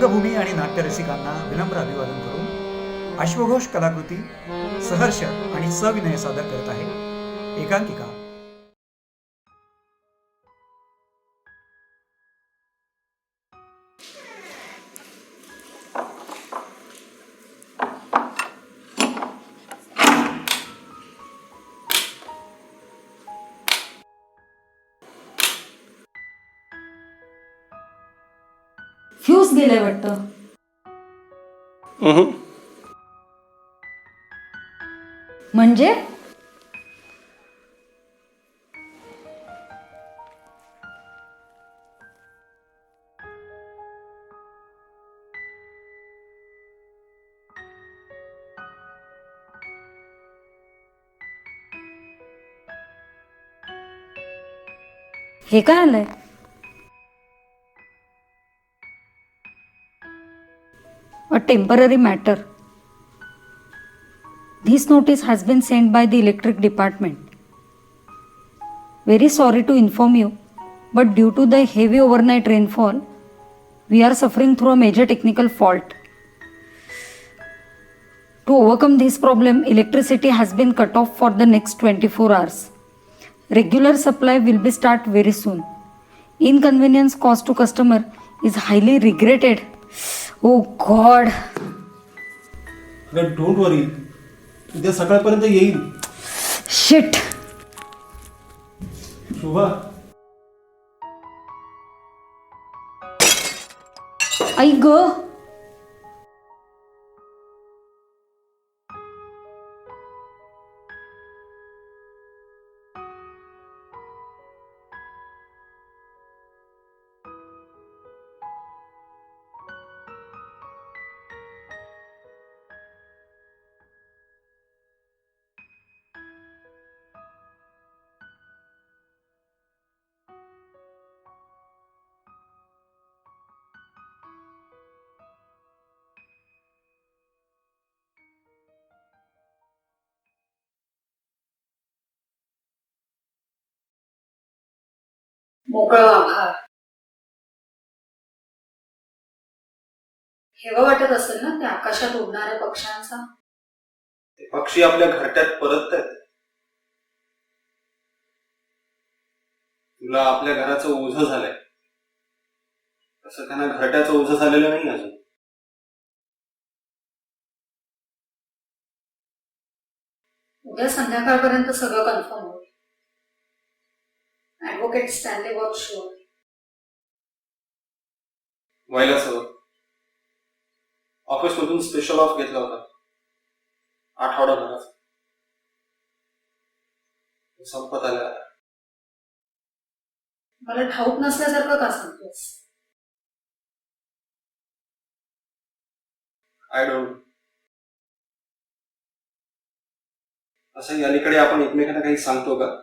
रंगभूमी आणि नाट्यरसिकांना विनम्र अभिवादन करून अश्वघोष कलाकृती सहर्ष आणि सविनय सादर करत आहे एकांकिका. फ्यूज गेले वाटतं. म्हणजे हे काय आलंय? A temporary matter. This notice has been sent by the electric department. Very sorry to inform you, but due to the heavy overnight rainfall, we are suffering through a major technical fault. To overcome this problem, electricity has been cut off for the next 24 hours. Regular supply will be start very soon. Inconvenience caused to customer is highly regretted. Oh God. Don't worry, उद्या सकाळपर्यंत येईल. Shit. शोभा, आई ग. मोकळा आभार. हेवा वाटत असेल ना त्या आकाशात उडणाऱ्या पक्ष्यांचा. ते पक्षी आपल्या घरट्यात परततायत. तुला आपल्या घराचं ओझं झालंय, तसं त्यांना घरट्याचं ओझं झालेलं नाही अजून. उद्या संध्याकाळपर्यंत सगळं कन्फर्म होईल. Advocate Stanley work sure. व्हायलाच हवं. ऑफिस मधून स्पेशल ऑफ घेतला होता, आठवडा भराचा. संपत आला. मला ठाऊक नसल्यासारखं का सांगतोस? I don't. असं अलीकडे आपण एकमेकांना काही सांगतो का?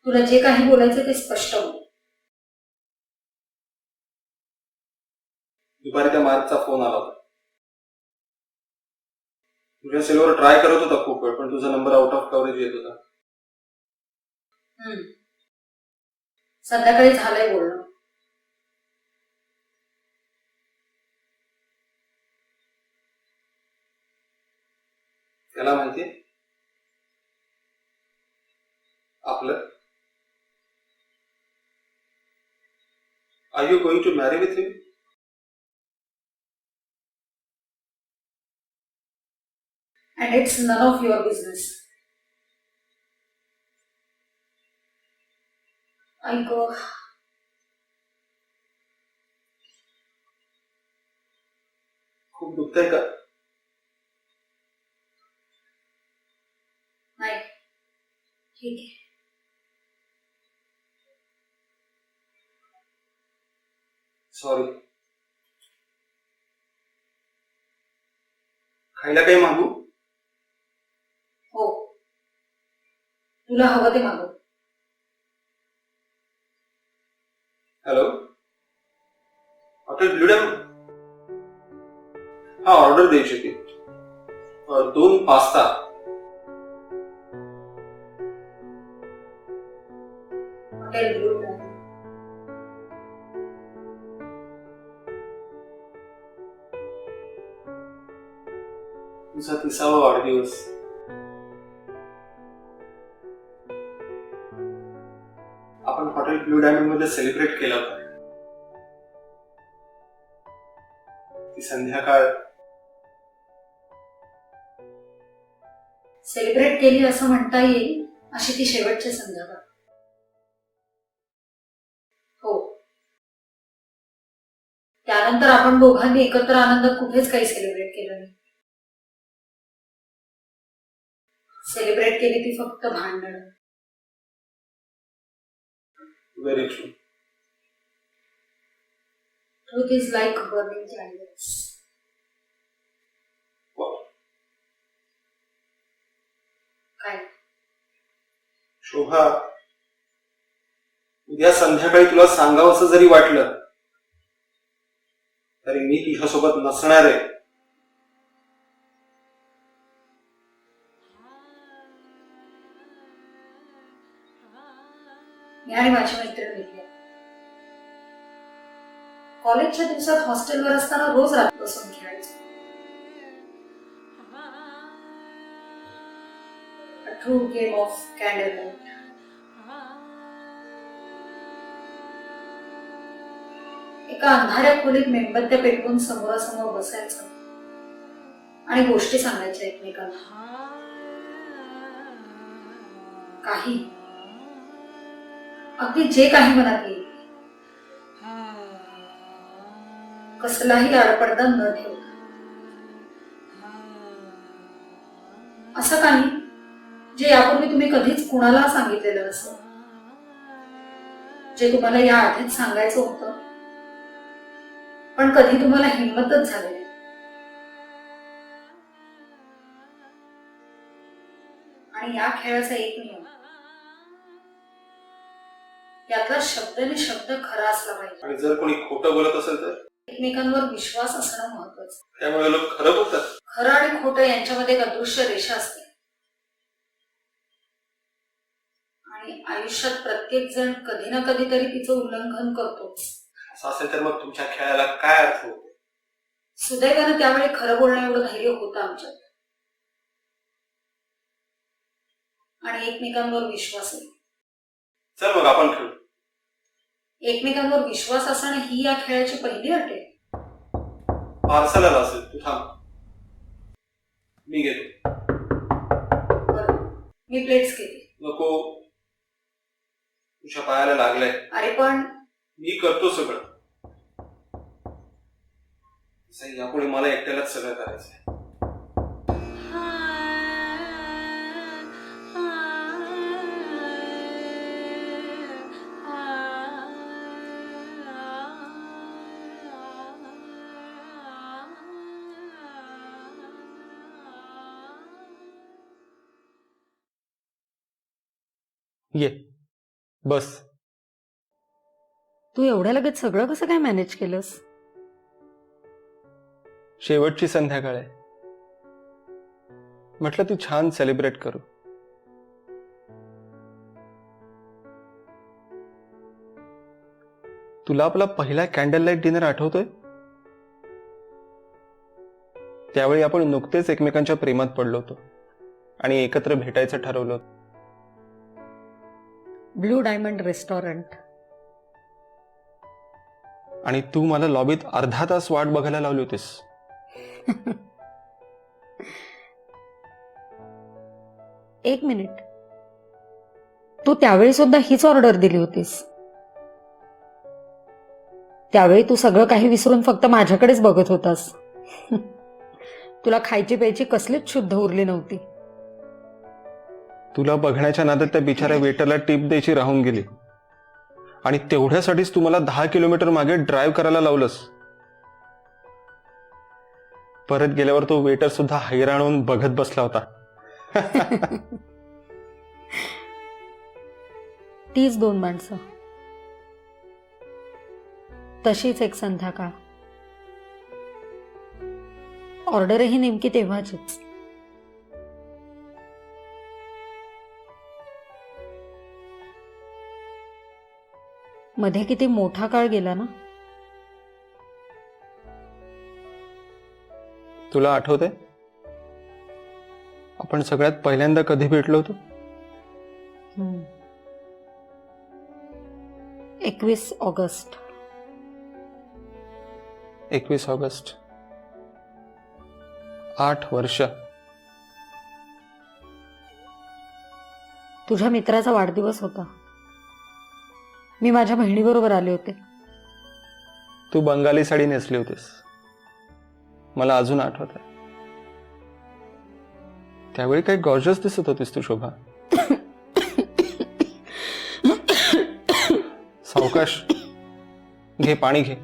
तुला जे काही बोलायचं ते स्पष्ट बोल. दुपारी त्या मार्कचा फोन आला होता. तुझ्या सेलवर ट्राय करत होता खूप वेळ, पण तुझा नंबर आउट ऑफ कव्हरेज येत होता. संध्याकाळी झालंय बोलणं. त्याला माहितीये आपलं. Are you going to marry with him? And it's none of your business. I go. खूप दुखतंय का? नाही, ठीक आहे. सॉरी. खायला काही मागू? हो, तुला हवं ते मागव. Hello, hotel blue dam. हा, ऑर्डर द्यायची होती. 2 पास्ता. Hotel blue dam. तुझा 30वा वाढदिवस. आपण हॉटेल ब्लू डायमंड मध्ये सेलिब्रेट केला होता. ती संध्याकाळ सेलिब्रेट केली असं म्हणता येईल अशी ती शेवटची संध्याकाळ. हो, त्यानंतर आपण दोघांनी एकत्र आनंदात कुठेच काही सेलिब्रेट केलं नाही. सेलिब्रेट केली ती फक्त भांडण. Very true. Truth is like burning candles. काय शोभा, उद्या संध्याकाळी तुला सांगावं असं जरी वाटलं तरी मी तुझ्यासोबत नसणार आहे. मी आणि माझी मैत्रीण भेटली. कॉलेजच्या दिवसात हॉस्टेलवर असताना रोज रात्री बसून खेळायचो. A true game of candlelight. एका अंधाऱ्या खोलीत मेणबत्त्या पेटवून समोरासमोर बसायचं आणि गोष्टी सांगायच्या एकमेकांना. काही अगदी जे काही मनात येईल, कसलाही आडपडदा न ठेवता. असं काही जे यापूर्वी तुम्ही कधीच कुणाला सांगितलेलं नसेल, जे तुम्हाला या आधीच सांगायचं होतं पण कधी तुम्हाला हिंमतच झाली नाही. आणि या खेळाचा एक नियम, यातला शब्दाने शब्द खरा असला पाहिजे. आणि जर कोणी खोटं बोलत असेल तर एकमेकांवर विश्वास असणं महत्वाचं. त्यामुळे लोक खरं बोलतात. खरं आणि खोटं यांच्यामध्ये एक अदृश्य रेषा असते आणि आयुष्यात प्रत्येक जण कधी ना कधीतरी तिचं उल्लंघन करतोच. असं असेल तर मग तुमच्या खेळाला काय अर्थ होतो? सुदैवानं त्यावेळी खरं बोलणं एवढं धैर्य होतं आमच्यात आणि एकमेकांवर विश्वास आहे. चल मग आपण खेळू. एकमेकांवर विश्वास असणं ही या खेळाची पहिली अट आहे. पार्सल आला असेल, तू थांब, मी घेतो. बरं, मी प्लेट्स घेते. नको, तुझ्या पायाला लागलंय. अरे पण मी करतो सगळं. यापुढे मला एकट्यालाच सगळं करायचंय. ये बस. तू एवढ्या लगेच सगळं कसं काय मॅनेज केलंस? शेवटची संध्याकाळ आहे, म्हटलं तू छान सेलिब्रेट करू. तुला आपला पहिला कॅन्डल लाईट डिनर आठवतोय? त्यावेळी आपण नुकतेच एकमेकांच्या प्रेमात पडलो होतो आणि एकत्र भेटायचं ठरवलं होतं. Blue diamond restaurant. आणि तू मला लॉबीत अर्धा तास वाट बघायला लावली होतीस. एक मिनिट, तू त्यावेळी सुद्धा हीच ऑर्डर दिली होतीस. त्यावेळी तू सगळं काही विसरून फक्त माझ्याकडेच बघत होतास. तुला खायची प्यायची कसलीच शुद्ध उरली नव्हती. तुला बघण्याच्या नादात त्या बिचाऱ्या वेटरला टिप द्यायची राहून गेली आणि तेवढ्यासाठीच तू मला 10 किलोमीटर मागे ड्राईव्ह करायला लावलंस. परत गेल्यावर तो वेटर सुद्धा हैराण होऊन बघत बसला होता. तीच 2 माणसं, तशीच एक संध्याकाळ. ऑर्डरही नेमकी तेव्हाचीच. मध्ये किती मोठा काळ गेला ना. तुला आठवतंय आपण सगळ्यात पहिल्यांदा कधी भेटलो होतो? 21 ऑगस्ट. 21 ऑगस्ट. 8 वर्ष. तुझ्या मित्राचा वाढदिवस होता. मी माझ्या बहिणीबरोबर आले होते. तू बंगाली साडी नेसली होतीस, मला अजून आठवत आहे. त्यावेळी काही गॉर्जस दिसत होतीस तू शोभा. सावकाश घे, पाणी घे.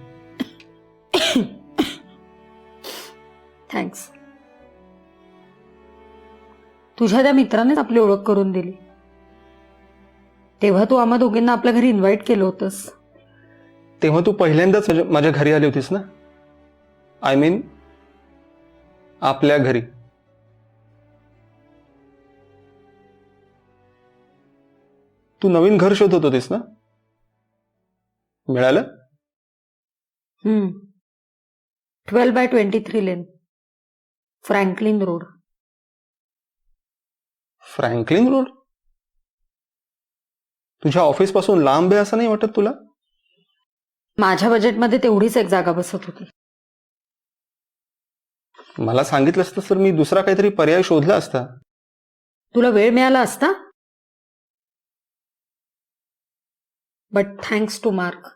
थँक्स. तुझ्या त्या मित्रानेच आपली ओळख करून दिली. तेव्हा तू आम्हा दोघींना आपल्या घरी इन्व्हाइट केलं होतंस. तेव्हा तू पहिल्यांदाच माझ्या घरी आली होतीस ना? आय मीन आपल्या घरी. तू नवीन घर शोधत होतीस ना? मिळालं? 12/23 लेन, फ्रँकलिन रोड. Franklin road? तुझ्या ऑफिस पासून लांब आहे असं नाही वाटत तुला? माझ्या बजेटमध्ये तेवढीच एक जागा बसत होती. मला सांगितलं असतं तर मी दुसरा काहीतरी पर्याय शोधला असता. तुला वेळ मिळाला असता. बट थँक्स टू मार्क,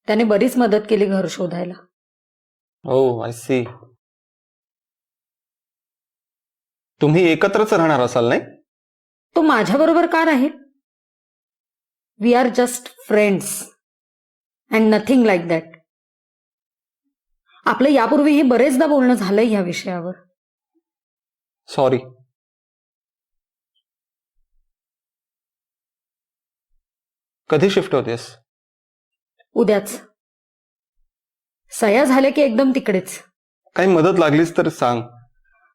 त्याने बरीच मदत केली घर शोधायला. ओ आय सी. तुम्ही एकत्रच राहणार असाल नाही? तो माझ्या बरोबर का राहील? We are just friends and nothing like that. आपलं यापूर्वीही बरेचदा बोलणं झालंय ह्या विषयावर. सॉरी. कधी शिफ्ट होतेस? उद्याच. सया झाल्या की एकदम तिकडेच. काही मदत लागलीच तर सांग.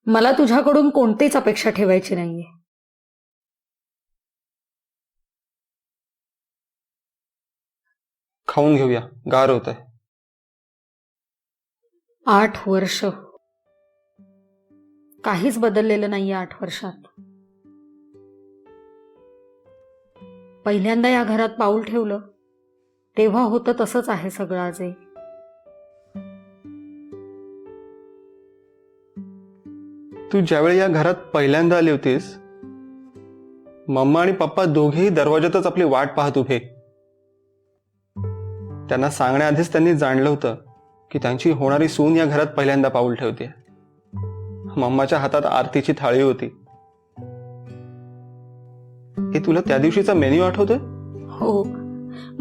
मला तुझ्याकडून कोणतीच अपेक्षा ठेवायची नाहीये. खाऊन घेऊया, गार होत आहे. 8 वर्ष. काहीच बदललेलं नाहीये 8 वर्षात. पहिल्यांदा या घरात पाऊल ठेवलं तेव्हा होतं तसंच आहे सगळं आजही. तू ज्यावेळी या घरात पहिल्यांदा आली होतीस, मम्मा आणि पप्पा दोघेही दरवाजातच आपली वाट पाहत उभे. त्यांना सांगण्याआधीच त्यांनी जाणलं होतं की त्यांची होणारी सून या घरात पहिल्यांदा पाऊल ठेवते. मम्माच्या हातात आरतीची थाळी होती. हे तुला त्या दिवशीचा मेन्यू आठवतोय? हो,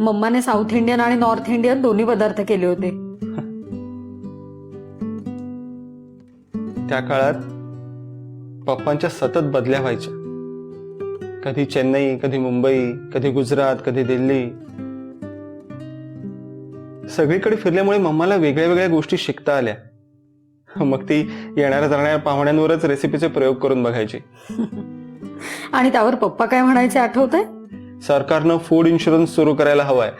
मम्माने साऊथ इंडियन आणि नॉर्थ इंडियन दोन्ही पदार्थ केले होते. त्या काळात पप्पांच्या सतत बदल्या व्हायच्या. कधी चेन्नई, कधी मुंबई, कधी गुजरात, कधी दिल्ली. सगळीकडे फिरल्यामुळे मम्माला वेगळ्या वेगळ्या गोष्टी शिकता आल्या. मग ती येणाऱ्या जाणाऱ्या पाहुण्यांवरच रेसिपीचे प्रयोग करून बघायची. आणि त्यावर पप्पा काय म्हणायचे आठवतंय? सरकारनं फूड इन्शुरन्स सुरू करायला हवाय.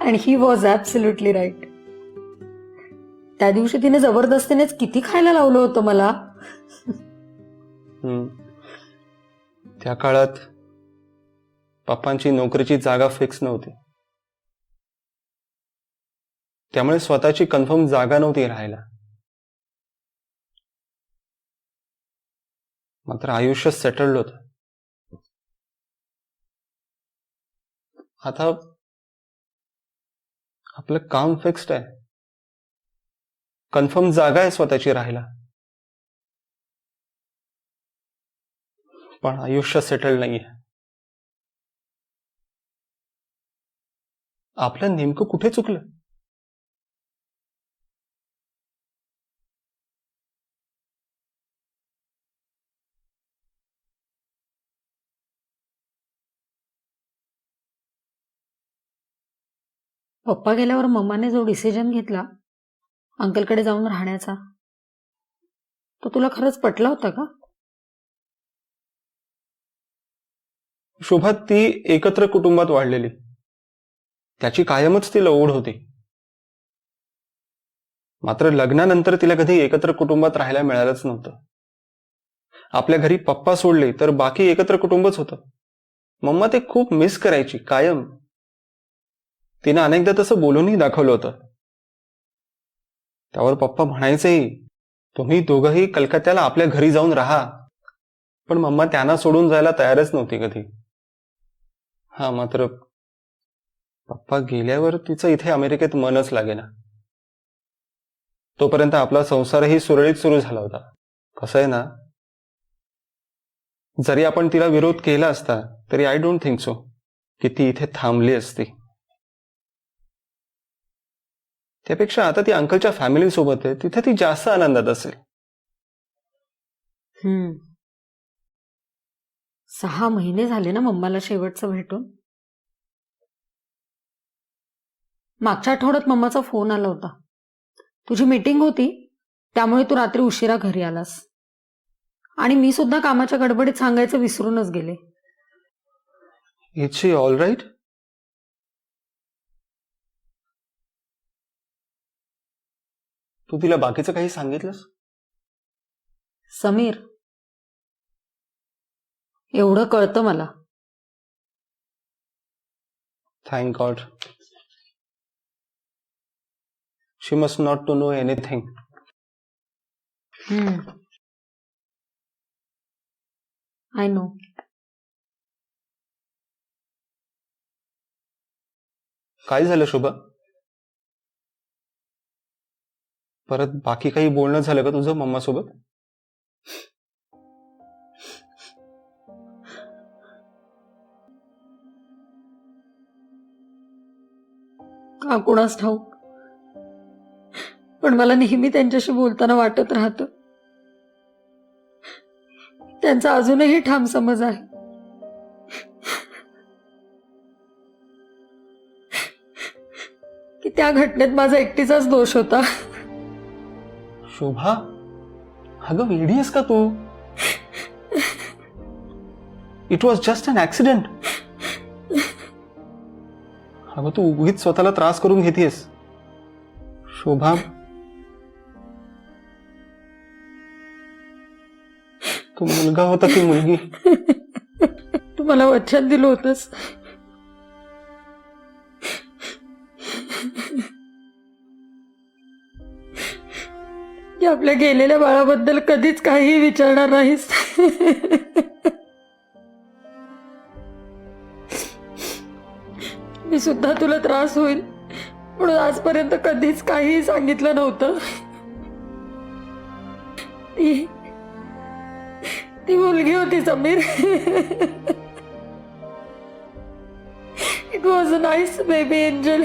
आणि ही वॉज ॲब्सोल्युटली राईट. त्या दिवशी तिने जबरदस्तीनेच किती खायला लावलं होतं मला. त्या काळात पप्पांची नोकरीची जागा फिक्स नव्हती, त्यामुळे स्वतःची कन्फर्म जागा नव्हती राहायला. मात्र आयुष्य सेटल्ड होतं. आता आपलं काम फिक्स्ड आहे, कन्फर्म जागा आहे स्वतःची राहायला. पण आयुष्य सेटल्ड नाहीये. आपलं नेमकं कुठे चुकलं? पप्पा गेल्यावर मम्माने जो डिसिजन घेतला अंकलकडे जाऊन राहण्याचा, तो तुला खरंच पटला होता का? शोभा, ती एकत्र कुटुंबात वाढलेली, त्याची कायमच तिला ओढ होती. मात्र लग्नानंतर तिला कधी एकत्र कुटुंबात राहायला मिळालंच नव्हतं. आपल्या घरी पप्पा सोडले तर बाकी एकत्र कुटुंबच होतं. मम्मा ते खूप मिस करायची कायम. तिनं अनेकदा तसं बोलूनही दाखवलं होतं. त्यावर पप्पा म्हणायचेही, तुम्ही दोघंही कलकत्त्याला आपल्या घरी जाऊन राहा. पण मम्मा त्यांना सोडून जायला तयारच नव्हती कधी. हा, मात्र पप्पा गेल्यावर तिचं इथे अमेरिकेत मनच लागेना. तोपर्यंत आपला संसारही सुरळीत सुरू झाला होता. कसं आहे ना, जरी आपण तिला विरोध केला असता तरी आय डोंट थिंक सो की ती इथे थांबली असती. त्यापेक्षा आता ती अंकलच्या फॅमिली सोबत आहे, तिथे ती जास्त आनंदात असेल. 6 महिने झाले ना मम्माला शेवटचं भेटून. मागच्या आठवड्यात मम्माचा फोन आला होता. तुझी मीटिंग होती त्यामुळे तू रात्री उशिरा घरी आलास. आणि मी सुद्धा कामाच्या गडबडीत सांगायचं विसरूनच गेले. Is she all right? तू तिला बाकीचं काही सांगितलंस? समीर, एवढं कळतं मला. Thank God. She must not to know anything. I know. काय झालं शुभा? परत बाकी काही बोलणं झालं का तुझं मम्मा सोबत? का कुणास ठाऊक, पण मला नेहमी त्यांच्याशी बोलताना वाटत राहतं त्यांचा अजूनही ठाम समज आहे की त्या घटनेत माझा एकटीचाच दोष होता. शोभा, अगं वेडी आहेस का तू? It was just an accident. अगं तू उगीच स्वतःला त्रास करून घेतेस. शोभा, तू मुलगा होता की मुलगी? तू मला वचन दिलं होतंस की आपल्या गेलेल्या बाळाबद्दल कधीच काहीही विचारणार नाहीस. मी सुद्धा तुला त्रास होईल म्हणून आजपर्यंत कधीच काहीही सांगितलं नव्हतं. ती मुलगी होती Sameer. It was a nice baby angel.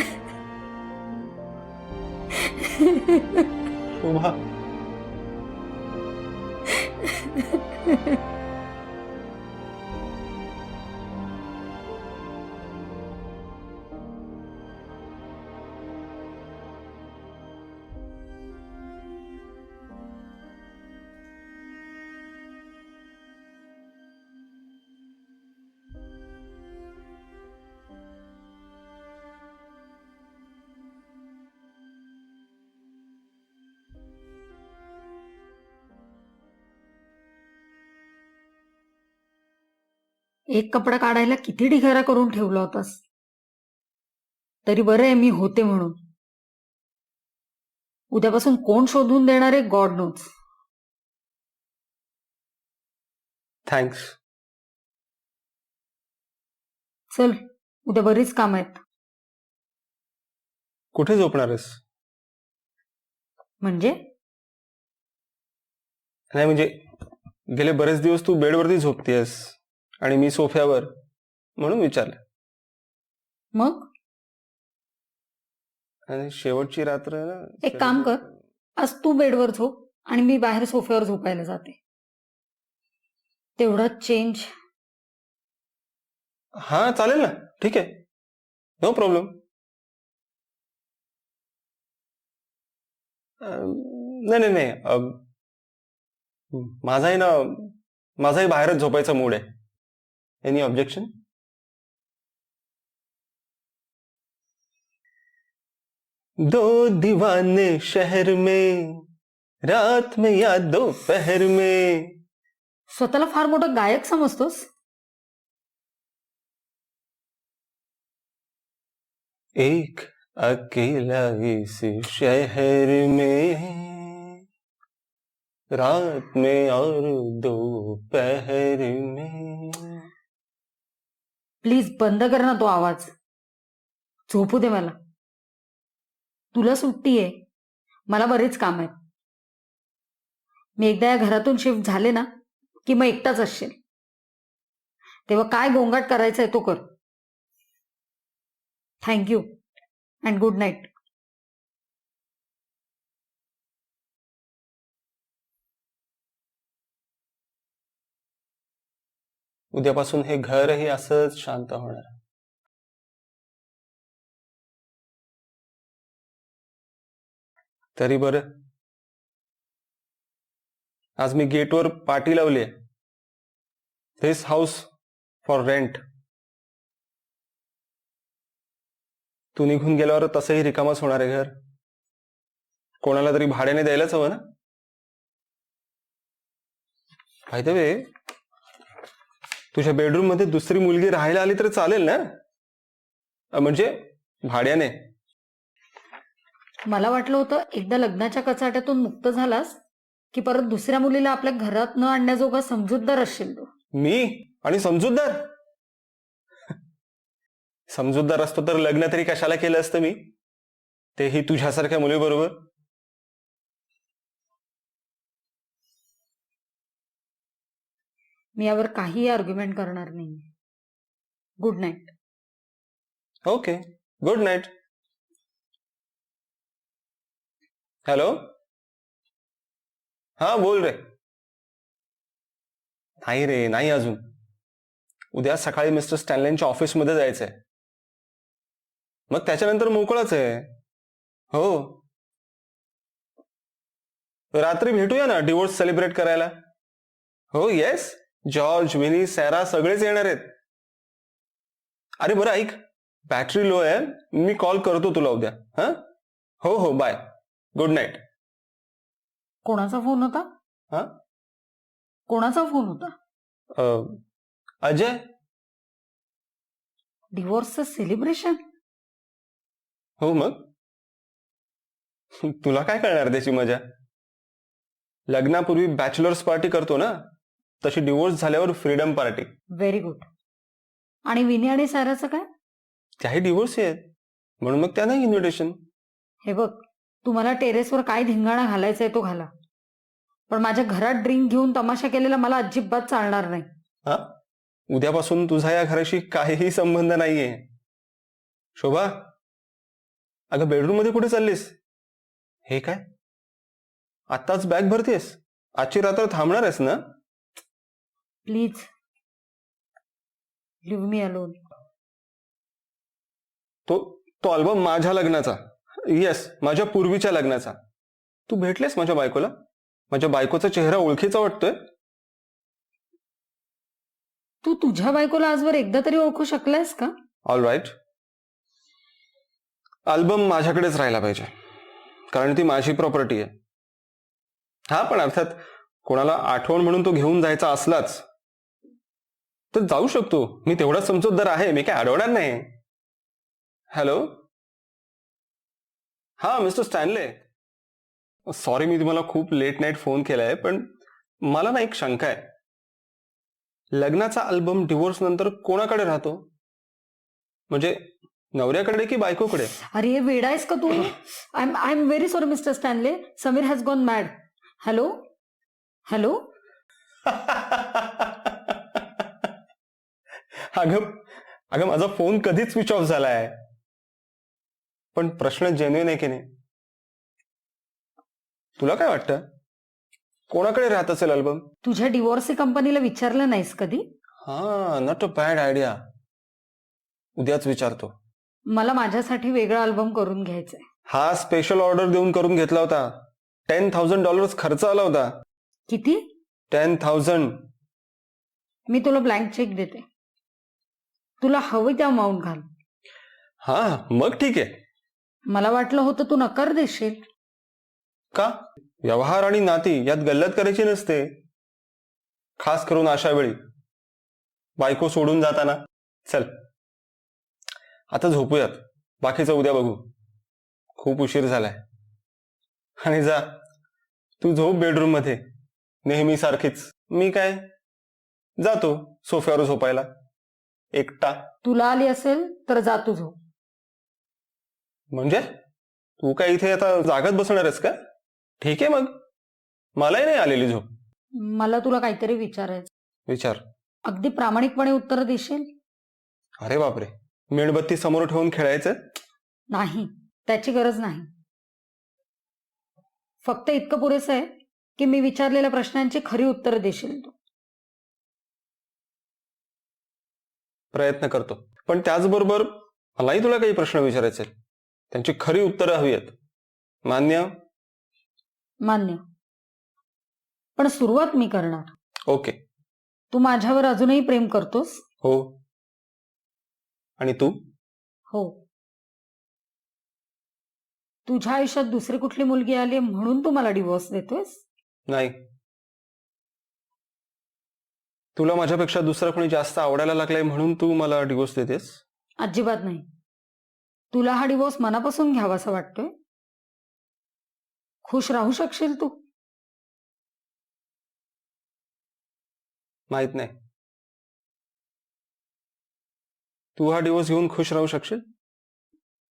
Shobha, एक कपडा काढायला किती ढिगारा करून ठेवला होतास. तरी बरं आहे मी होते म्हणून. उद्यापासून कोण शोधून देणार आहे गॉड नोज. थँक्स. चल, उद्या बरीच काम आहेत. कुठे झोपणार आहेस? म्हणजे नाही म्हणजे गेले बरेच दिवस तू बेडवरती झोपतेस आणि मी सोफ्यावर, म्हणून विचारलं. मग आणि शेवटची रात्र आहे ना. एक काम कर, आज तू बेडवर झोप आणि मी बाहेर सोफ्यावर झोपायला जाते. तेवढाच चेंज. हा चालेल ना, ठीक आहे, नो प्रॉब्लेम. नाही नाही नाही, माझाही बाहेरच झोपायचा मूड आहे. Any objection? दो दीवाने शहर में, रात में या दोपहर में. स्वतःला फार मोठा गायक समजतोस. एक अकेला इस शहर में, रात में और दोपहर में. प्लीज बंद कर ना तो आवाज. झोपू दे मला. तुला सुट्टी आहे, मला बरेच काम आहेत. मी एकदा या घरातून शिफ्ट झाले ना की मग एकटाच असशील. तेव्हा काय गोंगाट करायचंय तो कर. Thank you and good night. उद्यापासून हे घरही असंच शांत होणार. तरी बरं, आज मी गेटवर पाटी लावली. This house for rent. तू निघून गेल्यावर तसंही रिकामच होणार आहे घर. कोणाला तरी भाड्याने द्यायलाच हवं ना. बाय द वे, तुझ्या बेडरूम मध्ये दुसरी मुलगी राहायला आली तर चालेल ना? म्हणजे भाड्याने. मला वाटलं होतं एकदा लग्नाच्या कचाट्यातून मुक्त झालास की परत दुसऱ्या मुलीला आपल्या घरात न आणण्याजोगा समजूतदार असशील तू. मी आणि समजूतदार? समजूतदार असतो तर लग्न तरी कशाला केलं असतं मी, तेही तुझ्यासारख्या मुलीबरोबर. मी यावर काही आर्ग्युमेंट करणार नाही. Good night. Okay, good night. Hello, हा बोल रे. नाही रे, नाही अजून. उद्या सकाळी मिस्टर स्टॅनलेनच्या ऑफिसमध्ये जायचंय. मग त्याच्यानंतर मोकळाच आहे. हो, रात्री भेटूया ना डिवोर्स सेलिब्रेट करायला. हो येस, जॉर्ज, विनी, सॅरा सगळेच येणार आहेत. अरे बरं ऐक, बॅटरी लो आहे, मी कॉल करतो तुला उद्या. हा, हो हो, बाय, गुड नाईट. कोणाचा फोन होता? हा, कोणाचा फोन होता? अजय. डिवोर्सचं सेलिब्रेशन? हो, मग तुला काय कळणार त्याची मजा. लग्नापूर्वी बॅचलर्स पार्टी करतो ना, तशी डिवोर्स झाल्यावर फ्रीडम पार्टी. Very good. आणि विनी आणि साराचं काय? त्याही डिवोर्स आहेत, म्हणून मग त्यांना इन्व्हिटेशन. हे बघ, तुम्हाला टेरेसवर काय धिंगाणा घालायचाय तो घाला, पण माझ्या घरात ड्रिंक घेऊन तमाशा केलेला मला अजिबात चालणार नाही. हा, उद्यापासून तुझा या घराशी काहीही संबंध नाहीये. शोभा, अगं बेडरूम मध्ये कुठे चाललीस? हे काय, आत्ताच बॅग भरतेस? आजची रात्र थांबणार आहेस ना? Please leave me alone. तो अल्बम माझ्या लग्नाचा, येस, माझ्या पूर्वीच्या लग्नाचा. तू भेटलेस माझ्या बायकोला? माझ्या बायकोचा चेहरा ओळखीचा वाटतोय. तू तुझ्या बायकोला आजवर एकदा तरी ओळखू शकलायस का? ऑल राईट, अल्बम माझ्याकडेच राहायला पाहिजे, कारण ती माझी प्रॉपर्टी आहे. हा, पण अर्थात कोणाला आठवण म्हणून तो घेऊन जायचा असलाच तर जाऊ शकतो. मी तेवढाच समजूतदार आहे, मी काय अडवणार नाही. हॅलो, हा मिस्टर स्टॅनले, सॉरी मी तुम्हाला खूप लेट नाईट फोन केलाय, पण मला ना एक शंका आहे. लग्नाचा अल्बम डिवोर्स नंतर कोणाकडे राहतो? म्हणजे नवऱ्याकडे की बायकोकडे? अरे वेडा आहेस का तू? I am very sorry mister Stanley, Sameer has gone mad. Hello hello. अगं माझा फोन कधीच स्विच ऑफ झालाय. पण प्रश्न जेन्युइन आहे की नाही? तुला काय वाटतं, कोणाकडे राहत असेल अल्बम? तुझ्या डिवोर्स कंपनीला विचारलं नाहीस कधी? हा, नॉट अ बॅड आयडिया. उद्याच विचारतो. मला माझ्यासाठी वेगळा अल्बम करून घ्यायचंय. हा स्पेशल ऑर्डर देऊन करून घेतला होता. $10,000 खर्च आला होता. किती? 10,000. मी तुला ब्लँक चेक देते, तुला हवी त्या अमाऊंट घाल. हा, मग ठीक आहे. मला वाटलं होतं तू नकार देशील. का? व्यवहार आणि नाती यात गल्लत करायची नसते, खास करून अशा वेळी बायको सोडून जाताना. चल आता झोपूयात, बाकीचं उद्या बघू. खूप उशीर झालाय. आणि जा तू झोप बेडरूम मध्ये नेहमी सारखीच. मी काय जातो सोफ्यावर झोपायला एकटा. तुला आली असेल तर जा तू झोप. म्हणजे तू काय इथे आता जागत बसणार आहेस का? ठीक आहे मग, मलाही नाही आलेली झोप. मला तुला काहीतरी विचारायचं. विचार. अगदी प्रामाणिकपणे उत्तर देशील? अरे बापरे, मेणबत्ती समोर ठेवून खेळायचं? नाही, त्याची गरज नाही. फक्त इतकं पुरेसं आहे की मी विचारलेल्या प्रश्नांची खरी उत्तरं देशील तू. प्रयत्न करतो, पण त्याचबरोबर मलाही तुला काही प्रश्न विचारायचे आहेत. त्यांची खरी उत्तरं हवी आहेत. मान्य? मान्य. पण सुरुवात मी करणार. ओके. तू माझ्यावर अजूनही प्रेम करतोस? हो. आणि तू? हो. तुझ्या आयुष्यात दुसरी कुठली मुलगी आली म्हणून तू मला डिवोर्स देतोयस? नाही. तुला माझ्यापेक्षा दुसरं कोणी जास्त आवडायला लागलंय म्हणून तू मला डिवोर्स देतेस? अजिबात नाही. तुला हा डिवोर्स मनापासून घ्यावासा वाटतोय? खुश राहू शकशील तू? माहित नाही. तू हा डिवोर्स घेऊन खुश राहू शकशील?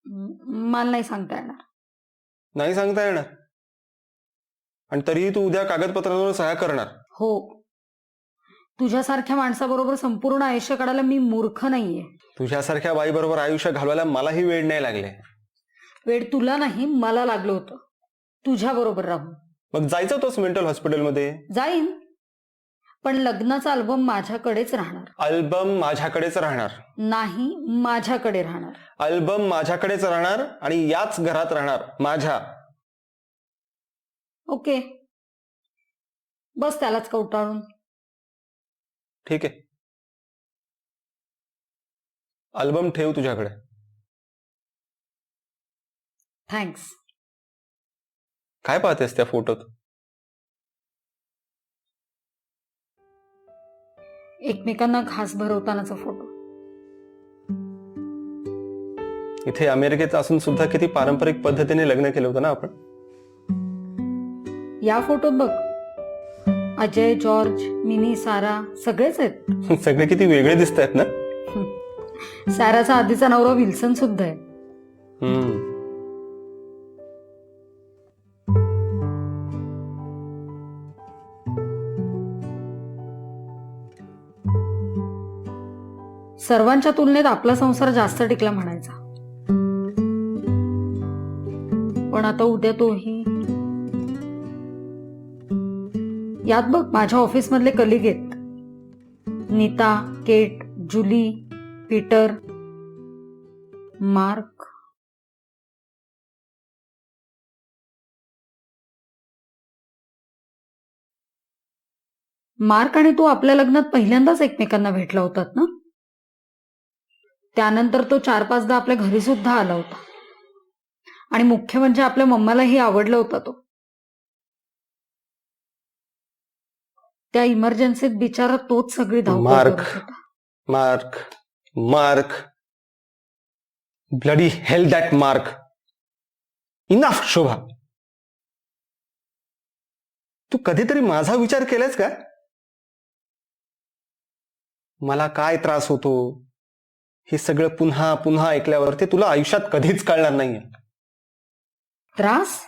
मला नाही सांगता येणार. नाही सांगता येणार. आणि तरीही तू उद्या कागदपत्रांवर सह्या करणार? हो. तुझ्यासारख्या माणसाबरोबर संपूर्ण आयुष्य काढायला मी मूर्ख नाहीये. तुझ्यासारख्या बाईबरोबर आयुष्य घालवायला मलाही वेळ नाही लागले. वेळ तुला नाही, मला लागलं होतं तुझ्या बरोबर राहून. मग जायचं होतंस मेंटल हॉस्पिटलमध्ये? जाईन, पण लग्नाचा अल्बम माझ्याकडेच राहणार. अल्बम माझ्याकडेच राहणार? नाही, माझ्याकडे राहणार. अल्बम माझ्याकडेच राहणार आणि याच घरात राहणार, माझ्या. ओके, बस त्यालाच कवटाळून. ठीक आहे. अल्बम ठेव तुझ्याकडे. थँक्स. काय पाहतेस त्या फोटोत? एकमेकांना घास भरवतानाचा फोटो. इथे अमेरिकेत असून सुद्धा किती पारंपरिक पद्धतीने लग्न केलं होतं ना आपण. या फोटोत बघ, अजय, जॉर्ज, मिनी, सारा सगळेच आहेत. सगळे किती वेगळे दिसत आहेत ना. साराचा आधीचा नवरा विल्सन सुद्धा आहे. सर्वांच्या तुलनेत आपला संसार जास्त टिकला म्हणायचा, पण आता उद्या तोही. यात बघ, माझ्या ऑफिस मधले कलिग आहेत. नीता, केट, जुली, पीटर, मार्क. मार्क आणि तू आपल्या लग्नात पहिल्यांदाच एकमेकांना भेटला होतात ना? त्यानंतर तो 4-5दा आपल्या घरी सुद्धा आला होता. आणि मुख्य म्हणजे आपल्या मम्मालाही आवडला होता तो. त्या इमर्जन्सीत बिचारा तोच सगळी धावपळ मार्क, करत होता. Mark, Mark, bloody hell that Mark. Enough Shobha. तू कधीतरी माझा विचार केलास का? मला काय त्रास होतो हे सगळं पुन्हा पुन्हा ऐकल्यावर ते तुला आयुष्यात कधीच कळणार नाहीये. त्रास?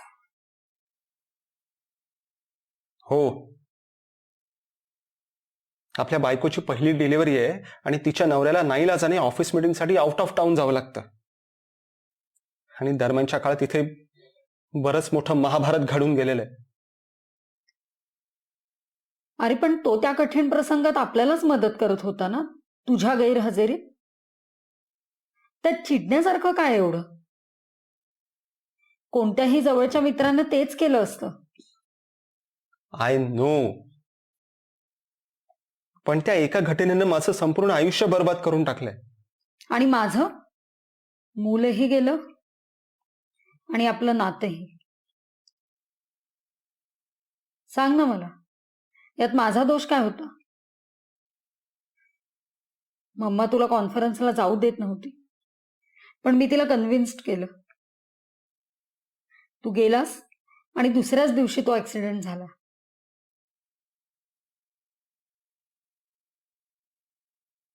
हो. आपल्या बायकोची पहिली डिलिव्हरी आहे आणि तिच्या नवऱ्याला नाईलाजाने ऑफिस मीटिंगसाठी आउट ऑफ टाउन जावं लागतं. आणि दरम्यानच्या काळात इथे बरंच मोठं महाभारत घडून गेलेलं आहे. अरे पण तो त्या कठीण प्रसंगात आपल्यालाच मदत करत होता ना, तुझ्या गैरहजेरीत. त्यात चिडण्यासारखं काय एवढं? कोणत्याही जवळच्या मित्रानं तेच केलं असतं. I know. पण त्या एका घटनेनं माझं संपूर्ण आयुष्य बर्बाद करून टाकलंय. आणि माझं मूलही गेलं. आणि आपलं नातंही. सांग ना मला, यात माझा दोष काय होता? मम्मा तुला कॉन्फरन्सला जाऊ देत नव्हती, पण मी तिला कन्व्हिन्स्ड केलं. तू गेलास आणि दुसऱ्याच दिवशी तो ऍक्सिडेंट झाला.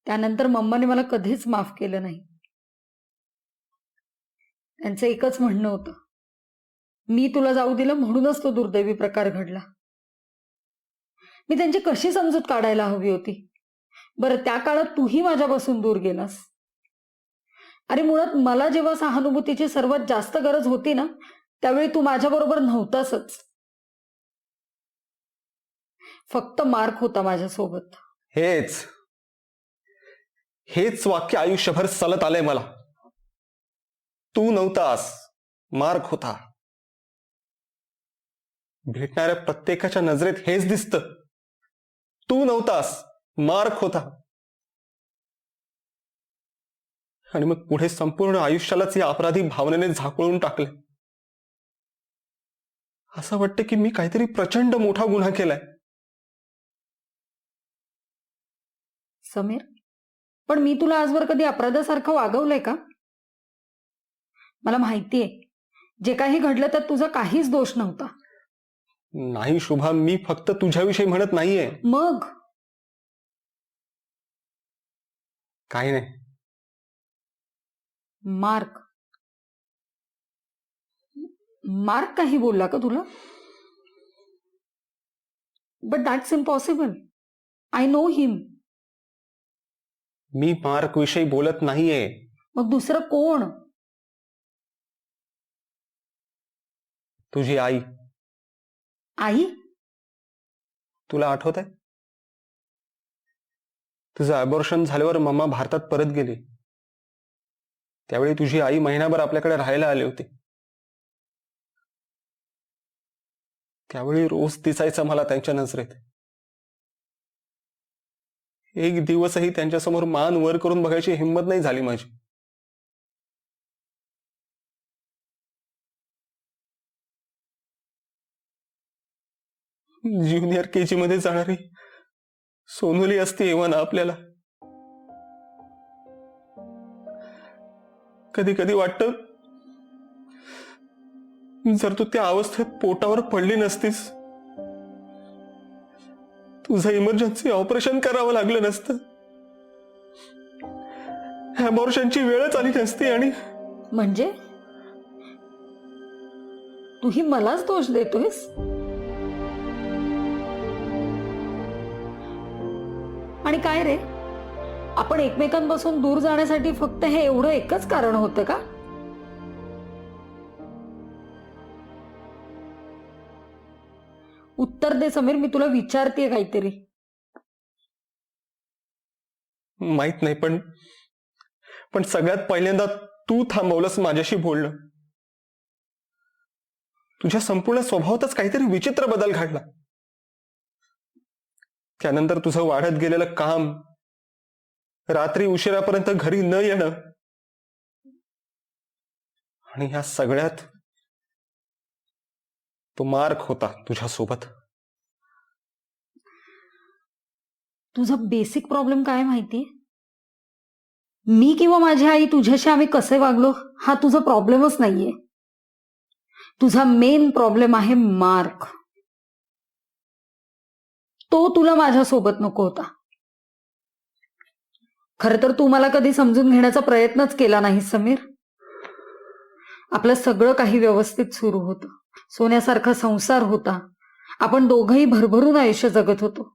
त्यानंतर मम्माने मला कधीच माफ केलं नाही. त्यांचं एकच म्हणणं होतं, मी तुला जाऊ दिलं म्हणूनच तो दुर्दैवी प्रकार घडला. मी त्यांची कशी समजूत काढायला हवी होती? बरं, त्या काळात तूही माझ्यापासून दूर गेलास. अरे मुळात मला जेव्हा सहानुभूतीची सर्वात जास्त गरज होती ना, त्यावेळी तू माझ्याबरोबर नव्हतासच. फक्त मार्क होता माझ्यासोबत. हेच वाक्य आयुष्यभर सलत आलंय मला. तू नव्हतास, मार्क होता. भेटणाऱ्या प्रत्येकाच्या नजरेत हेच दिसतं. तू नव्हतास, मार्क होता. आणि मग पुढे संपूर्ण आयुष्यालाच या अपराधी भावनेने झाकळून टाकले. असं वाटतं की मी काहीतरी प्रचंड मोठा गुन्हा केलाय. समीर, पण मी तुला आजवर कधी अपराधासारखं वागवलंय का? मला माहितीये, जे काही घडलं त्यात तुझा काहीच दोष नव्हता. नाही शुभा, मी फक्त तुझ्याविषयी म्हणत नाहीये. मग काही नाही. मार्क काही बोलला का तुला? But that's impossible. I know him. Me mark विषयी बोलत नाहीये. मग दुसरं कोण? तुझी आई. आई? तुला आठवत आहे? तुझं अबॉर्शन झाल्यावर मम्मा भारतात परत गेली. त्यावेळी तुझी आई महिनाभर आपल्याकडे राहायला आली होती. त्यावेळी रोज दिसायचं मला त्यांच्या नजरेत. एक दिवसही त्यांच्यासमोर मान वर करून बघायची हिंमत नाही झाली माझी. ज्युनियर केजी मध्ये जाणारी सोनुली असती एव्हा ना आपल्याला. कधी कधी वाटतं, जर तू त्या अवस्थेत पोटावर पडली नसतीस, तुझं इमर्जन्सी ऑपरेशन करावं लागलं नसतं, अबॉर्शनची वेळच आली नसती. आणि म्हणजे तूही मलाच दोष देतोयस? आणि काय रे, आपण एकमेकांपासून दूर जाण्यासाठी फक्त हे एवढं एकच कारण होतं का? उत्तर दे समीर, मी तुला विचारतेय काहीतरी. माहित नाही, पण सगळ्यात पहिल्यांदा तू थांबवलंस माझ्याशी बोलणं. तुझ्या संपूर्ण स्वभावातच काहीतरी विचित्र बदल घडला. त्यानंतर तुझं वाढत गेलेलं काम, रात्री उशिरापर्यंत घरी न येणं, आणि ह्या सगळ्यात तो मार्क होता तुझ्यासोबत. तुझा बेसिक प्रॉब्लेम काय माहितीये? मी किंवा माझी आई तुझ्याशी आम्ही कसे वागलो हा तुझा प्रॉब्लेमच नाहीये. तुझा मेन प्रॉब्लेम आहे मार्क. तो तुला माझ्यासोबत नको होता. खरं तर तू मला कधी समजून घेण्याचा प्रयत्नच केला नाही समीर. आपलं सगळं काही व्यवस्थित सुरू होतं. सोन्यासारखा संसार होता. आपण दोघंही भरभरून आयुष्य जगत होतो.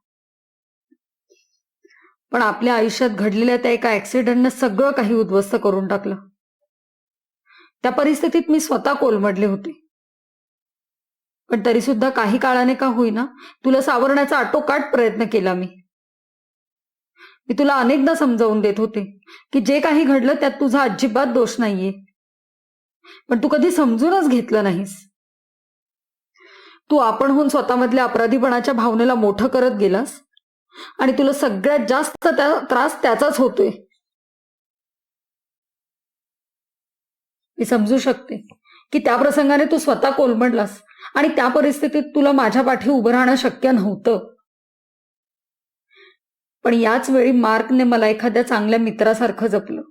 पण आपल्या आयुष्यात घडलेल्या त्या एका ऍक्सिडेंटने सगळं काही उद्ध्वस्त करून टाकलं. त्या परिस्थितीत मी स्वतः कोलमडले होते. पण तरी सुद्धा काही काळाने का होईना तुला सावरण्याचा आटोकाट प्रयत्न केला मी. तुला अनेकदा समजावून देत होते की जे काही घडलं त्यात तुझा अजिबात दोष नाहीये. पण तू कधी समजूनच घेतलं नाहीस. तू आपणहून स्वतःमधल्या अपराधीपणाच्या भावनेला मोठं करत गेलास आणि तुला सगळ्यात जास्त त्रास त्याचाच होतोय. मी समजू शकते की त्या प्रसंगाने तू स्वतः कोलमडलास आणि त्या परिस्थितीत तुला माझ्या पाठी उभं राहणं शक्य नव्हतं. पण याच वेळी मार्कने मला एखाद्या चांगल्या मित्रासारखं जपलं.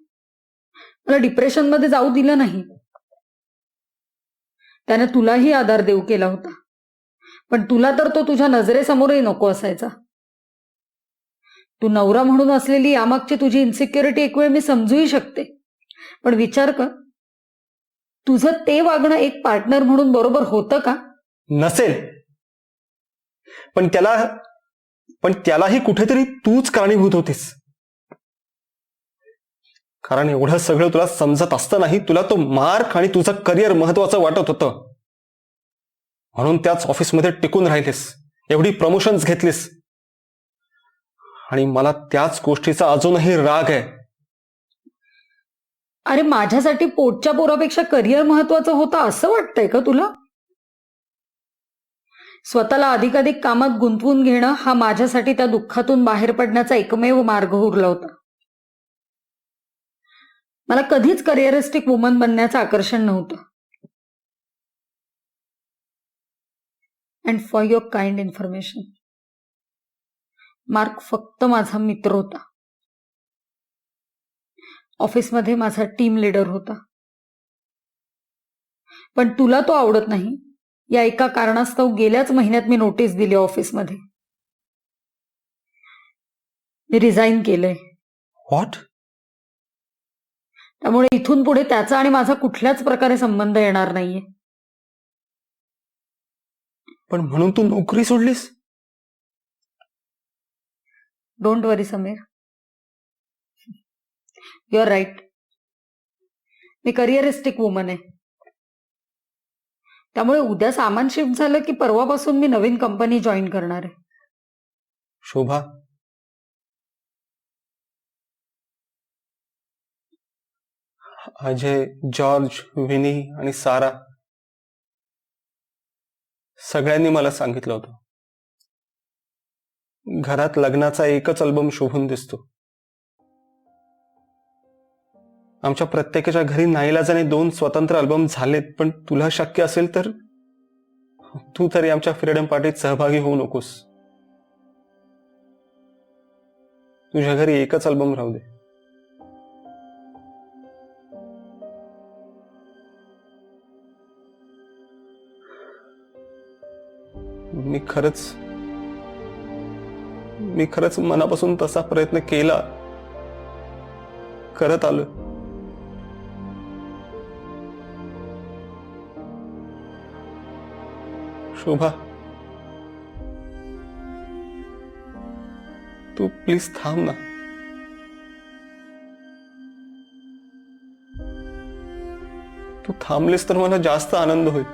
मला डिप्रेशनमध्ये जाऊ दिलं नाही. त्याने तुलाही आधार देऊ केला होता, पण तुला तर तो तुझ्या नजरेसमोरही नको असायचा. तू नवरा म्हणून असलेली यामागची तुझी इन्सिक्युरिटी एक वेळ मी समजूही शकते, पण विचार कर, तुझं ते वागणं एक पार्टनर म्हणून बरोबर होतं का? नसेल, पण त्यालाही कुठेतरी तूच कारणीभूत होतीस. कारण एवढं सगळं तुला समजत असतानाही तुला तो मार्क आणि तुझं करिअर महत्वाचं वाटत होतं, म्हणून त्याच ऑफिसमध्ये टिकून राहिलीस, एवढी प्रमोशन्स घेतलीस. आणि मला त्याच गोष्टीचा अजूनही राग आहे. अरे माझ्यासाठी पोटच्या पोरापेक्षा करिअर महत्वाचं होतं असं वाटतंय का तुला? स्वतःला अधिकाधिक कामात गुंतवून घेणं हा माझ्यासाठी त्या दुःखातून बाहेर पडण्याचा एकमेव मार्ग उरला होता. मला कधीच करिअरिस्टिक वुमन बनण्याचं आकर्षण नव्हतं. And for your kind information, mark फक्त माझा मित्र होता. ऑफिसमध्ये माझा टीम लीडर होता. पण तुला तो आवडत नाही या एका कारणास्तव गेल्याच महिन्यात मी नोटीस दिली ऑफिसमध्ये. मी रिझाईन केलंय. व्हॉट? त्यामुळे इथून पुढे त्याचा आणि माझा कुठल्याच प्रकारे संबंध येणार नाहीये. पण म्हणून तू नोकरी सोडलीस? Don't worry Sameer, you are right. मी करिअरिस्टिक वुमन आहे. त्यामुळे उद्या सामान शिफ्ट झालं की परवापासून मी नवीन कंपनी जॉईन करणार आहे. शोभा, अजय, जॉर्ज, विनी आणि सारा सगळ्यांनी मला सांगितलं होतं, घरात लग्नाचा एकच अल्बम शोभून दिसतो. आमच्या प्रत्येकाच्या घरी नाईलाजाने 2 स्वतंत्र अल्बम झालेत, पण तुला शक्य असेल तर तू तरी आमच्या फ्रीडम पार्टीत सहभागी होऊ नकोस. तुझ्या घरी एकच अल्बम राहू दे. मी खरंच मनापासून तसा प्रयत्न केला, करत आलो. शोभा, तू प्लीज थांब ना. तू थांबलीस तर मला जास्त आनंद होईल.